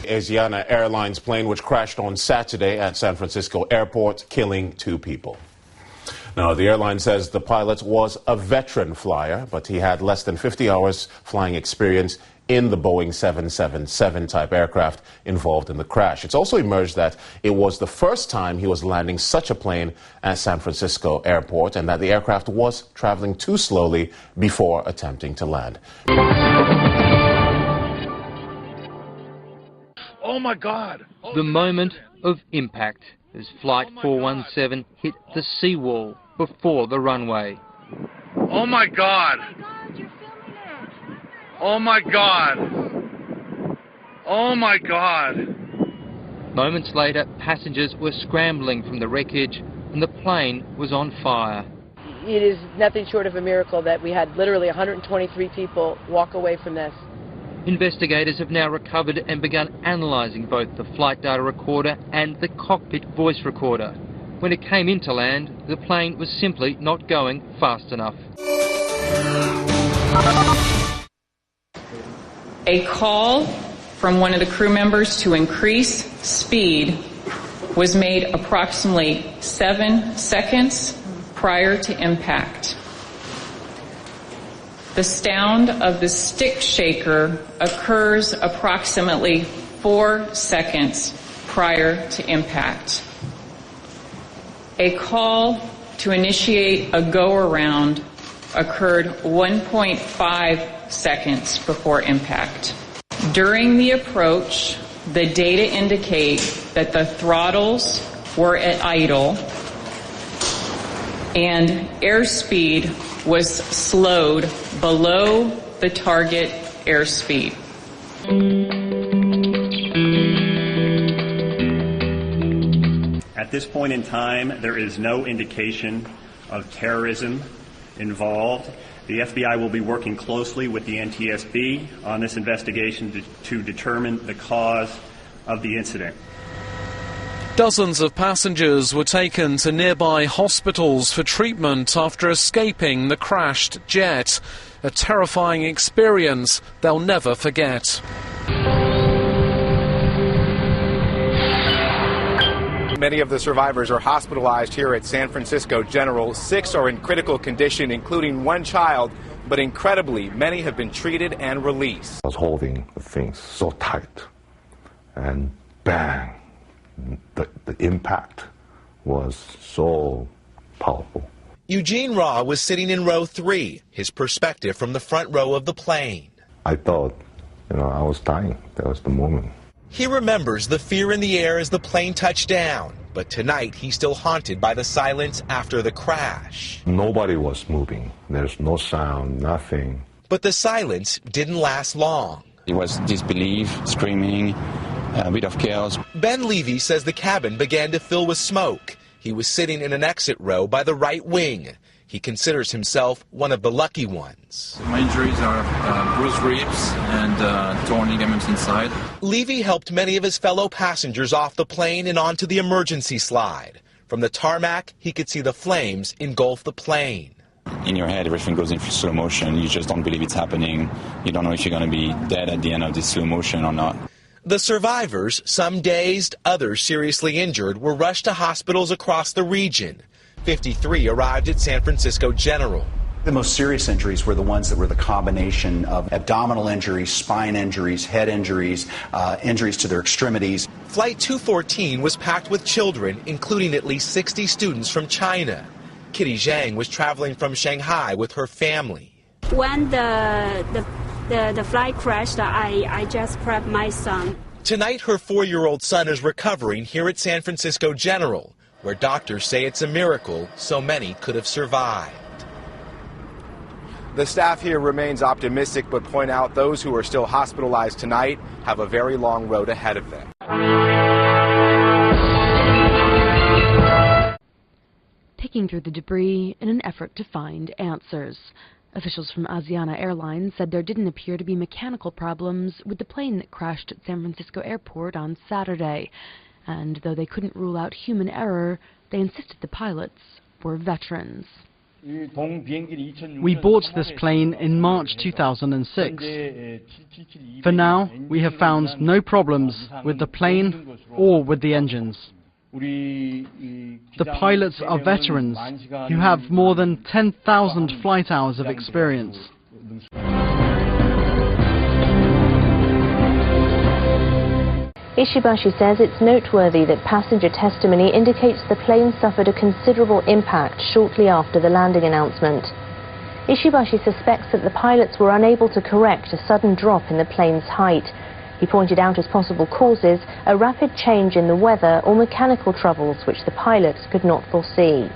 Asiana Airlines plane, which crashed on Saturday at San Francisco Airport, killing 2 people. Now, the airline says the pilot was a veteran flyer, but he had less than 50 hours flying experience in the Boeing 777 type aircraft involved in the crash. It's also emerged that it was the first time he was landing such a plane at San Francisco Airport, and that the aircraft was traveling too slowly before attempting to land. Oh my God! The moment of impact as Flight 417 hit the seawall before the runway. Oh my God! Oh my God! Oh my God! Moments later, passengers were scrambling from the wreckage and the plane was on fire. It is nothing short of a miracle that we had literally 123 people walk away from this. Investigators have now recovered and begun analysing both the flight data recorder and the cockpit voice recorder. When it came into land, the plane was simply not going fast enough. A call from one of the crew members to increase speed was made approximately 7 seconds prior to impact. The sound of the stick shaker occurs approximately 4 seconds prior to impact. A call to initiate a go-around occurred 1.5 seconds before impact. During the approach, the data indicate that the throttles were at idle and airspeed was slowed below the target airspeed. At this point in time, there is no indication of terrorism involved. The FBI will be working closely with the NTSB on this investigation to determine the cause of the incident. Dozens of passengers were taken to nearby hospitals for treatment after escaping the crashed jet. A terrifying experience they'll never forget. Many of the survivors are hospitalized here at San Francisco General. 6 are in critical condition, including 1 child, but incredibly, many have been treated and released. I was holding the things so tight, and bang, the impact was so powerful. Eugene Raw was sitting in row 3, his perspective from the front row of the plane. I thought, I was dying. That was the moment. He remembers the fear in the air as the plane touched down, but tonight he's still haunted by the silence after the crash. Nobody was moving. There's no sound, nothing. But the silence didn't last long. It was disbelief, screaming, a bit of chaos. Ben Levy says the cabin began to fill with smoke. He was sitting in an exit row by the right wing. He considers himself one of the lucky ones. My injuries are bruised ribs and torn ligaments inside. Levy helped many of his fellow passengers off the plane and onto the emergency slide. From the tarmac, he could see the flames engulf the plane. In your head, everything goes in slow motion. You just don't believe it's happening. You don't know if you're going to be dead at the end of this slow motion or not. The survivors, some dazed, others seriously injured, were rushed to hospitals across the region. 53 arrived at San Francisco General. The most serious injuries were the ones that were the combination of abdominal injuries, spine injuries, head injuries, injuries to their extremities. Flight 214 was packed with children, including at least 60 students from China. Kitty Zhang was traveling from Shanghai with her family. When the flight crashed, I just prepped my son. Tonight, her 4-year-old son is recovering here at San Francisco General, where doctors say it's a miracle so many could have survived. The staff here remains optimistic, but point out those who are still hospitalized tonight have a very long road ahead of them. Picking through the debris in an effort to find answers. Officials from Asiana Airlines said there didn't appear to be mechanical problems with the plane that crashed at San Francisco Airport on Saturday. And though they couldn't rule out human error, they insisted the pilots were veterans. We bought this plane in March 2006. For now, we have found no problems with the plane or with the engines. The pilots are veterans who have more than 10,000 flight hours of experience. Ishibashi says it's noteworthy that passenger testimony indicates the plane suffered a considerable impact shortly after the landing announcement. Ishibashi suspects that the pilots were unable to correct a sudden drop in the plane's height. He pointed out as possible causes a rapid change in the weather or mechanical troubles which the pilots could not foresee.